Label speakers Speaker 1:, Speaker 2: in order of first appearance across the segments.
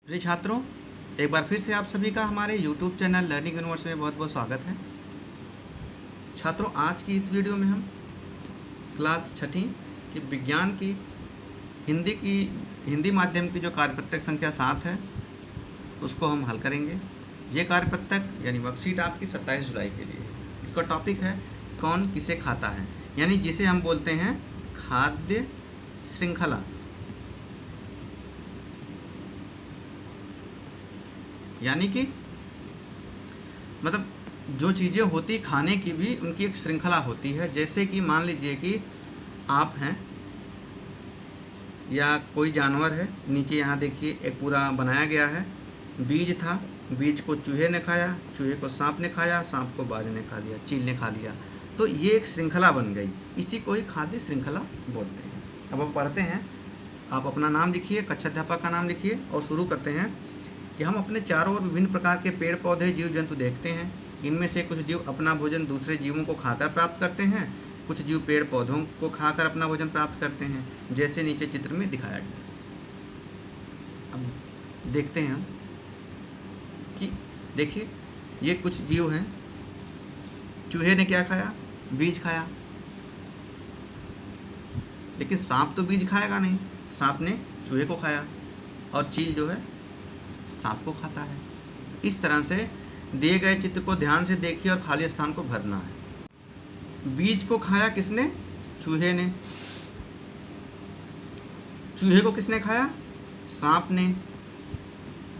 Speaker 1: प्रिय छात्रों, एक बार फिर से आप सभी का हमारे YouTube चैनल लर्निंग यूनिवर्स में बहुत बहुत स्वागत है। छात्रों, आज की इस वीडियो में हम क्लास छठी की विज्ञान की हिंदी माध्यम की जो कार्यपत्रक संख्या 7 है उसको हम हल करेंगे। ये कार्यपत्रक यानी वर्कशीट आपकी 27 जुलाई के लिए। इसका टॉपिक है कौन किसे खाता है, यानी जिसे हम बोलते हैं खाद्य श्रृंखला। यानी कि मतलब जो चीज़ें होती खाने की भी उनकी एक श्रृंखला होती है। जैसे कि मान लीजिए कि आप हैं या कोई जानवर है, नीचे यहाँ देखिए एक पूरा बनाया गया है। बीज था, बीज को चूहे ने खाया, चूहे को सांप ने खाया, सांप को बाज ने खा लिया, चील ने खा लिया। तो ये एक श्रृंखला बन गई, इसी को ही खाद्य श्रृंखला बोलते हैं। अब हम पढ़ते हैं। आप अपना नाम लिखिए, कक्षाध्यापक का नाम लिखिए और शुरू करते हैं कि हम अपने चारों ओर विभिन्न प्रकार के पेड़ पौधे जीव जंतु देखते हैं। इनमें से कुछ जीव अपना भोजन दूसरे जीवों को खाकर प्राप्त करते हैं, कुछ जीव पेड़ पौधों को खाकर अपना भोजन प्राप्त करते हैं, जैसे नीचे चित्र में दिखाया गया। अब देखते हैं हम कि देखिए ये कुछ जीव हैं। चूहे ने क्या खाया? बीज खाया। लेकिन सांप तो बीज खाएगा नहीं, सांप ने चूहे को खाया और चील जो है सांप को खाता है। इस तरह से दिए गए चित्र को ध्यान से देखिए और खाली स्थान को भरना है। बीज को खाया किसने? चूहे ने। चूहे को किसने खाया? सांप ने।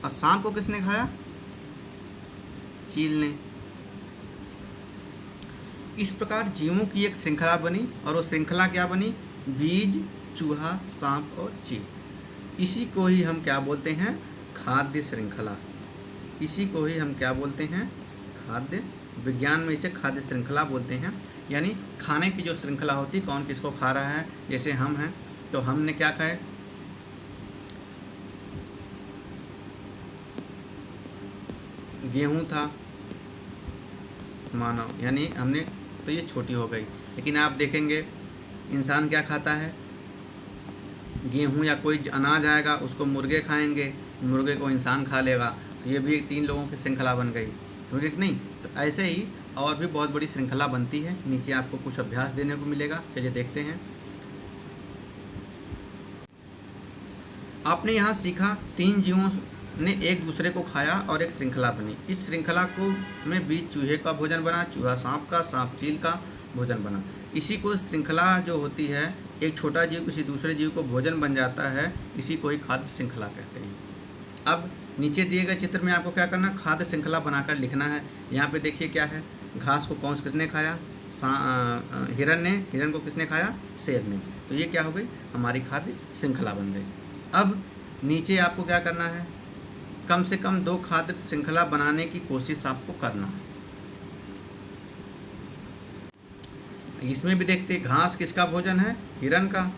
Speaker 1: और सांप को किसने खाया? चील ने। इस प्रकार जीवों की एक श्रृंखला बनी और वो श्रृंखला क्या बनी? बीज, चूहा, सांप और चील। इसी को ही हम क्या बोलते हैं? खाद्य श्रृंखला। इसी को ही हम क्या बोलते हैं? खाद्य। विज्ञान में इसे खाद्य श्रृंखला बोलते हैं। यानी खाने की जो श्रृंखला होती है, कौन किसको खा रहा है। जैसे हम हैं तो हमने क्या खाए? गेहूं था मानव, यानी हमने तो ये छोटी हो गई। लेकिन आप देखेंगे इंसान क्या खाता है? गेहूं या कोई अनाज आएगा उसको मुर्गे खाएंगे, मुर्गे को इंसान खा लेगा। तो ये भी 3 लोगों की श्रृंखला बन गई, ठीक नहीं? तो ऐसे ही और भी बहुत बड़ी श्रृंखला बनती है। नीचे आपको कुछ अभ्यास देने को मिलेगा, चलिए देखते हैं। आपने यहाँ सीखा 3 जीवों ने एक दूसरे को खाया और एक श्रृंखला बनी। इस श्रृंखला को में बीज चूहे का भोजन बना, चूहा सांप का, सांप चील का भोजन बना। इसी को श्रृंखला जो होती है, एक छोटा जीव किसी दूसरे जीव को भोजन बन जाता है, इसी को ही खाद्य श्रृंखला कहते हैं। अब नीचे दिए गए चित्र में आपको क्या करना? खाद्य श्रृंखला बनाकर लिखना है। यहाँ पे देखिए क्या है? घास को किसने खाया? हिरन ने। हिरन को किसने खाया? शेर ने। तो ये क्या हो गई? हमारी खाद्य श्रृंखला बन गई। अब नीचे आपको क्या करना है? कम से कम 2 खाद्य श्रृंखला बनाने की कोशिश आपको करना है। इसमें भी देखते घास किसका भोजन है? हिरन का।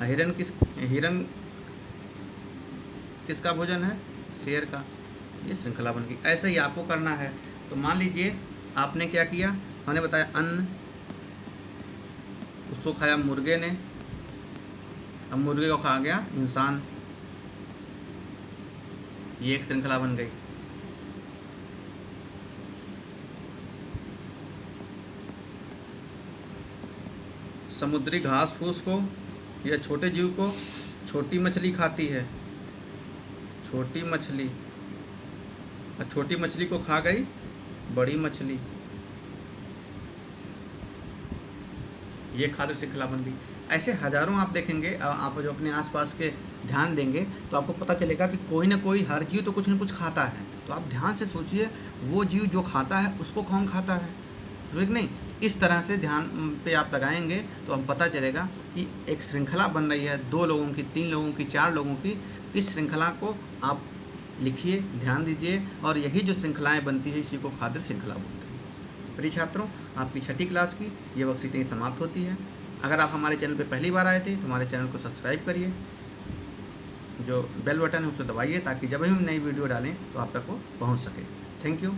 Speaker 1: हिरन किसका भोजन है? शेर का। ये श्रृंखला बन गई। ऐसे ही आपको करना है। तो मान लीजिए आपने क्या किया? हमने बताया अन्न, उसको खाया मुर्गे ने, अब मुर्गे को खा गया इंसान। ये एक श्रृंखला बन गई। समुद्री घास फूस को या छोटे जीव को छोटी मछली खाती है, छोटी मछली, और छोटी मछली को खा गई बड़ी मछली। ये खाद्य श्रृंखला बन गई। ऐसे हजारों आप देखेंगे। आप जो अपने आसपास के ध्यान देंगे तो आपको पता चलेगा कि कोई ना कोई, हर जीव तो कुछ न कुछ खाता है। तो आप ध्यान से सोचिए, वो जीव जो खाता है उसको कौन खाता है, ठीक नहीं? इस तरह से ध्यान पे आप लगाएंगे तो हम पता चलेगा कि एक श्रृंखला बन रही है, 2 लोगों की, 3 लोगों की, 4 लोगों की। इस श्रृंखला को आप लिखिए, ध्यान दीजिए, और यही जो श्रृंखलाएं बनती है इसी को खाद्य श्रृंखला बोलते हैं। प्रिय छात्रों, आपकी छठी क्लास की ये वर्कशीट यहीं समाप्त होती है। अगर आप हमारे चैनल पर पहली बार आए थे तो हमारे चैनल को सब्सक्राइब करिए, जो बेल बटन है उसे दबाइए, ताकि जब भी हम नई वीडियो डालें तो आप तक वो पहुँच सके। Thank you.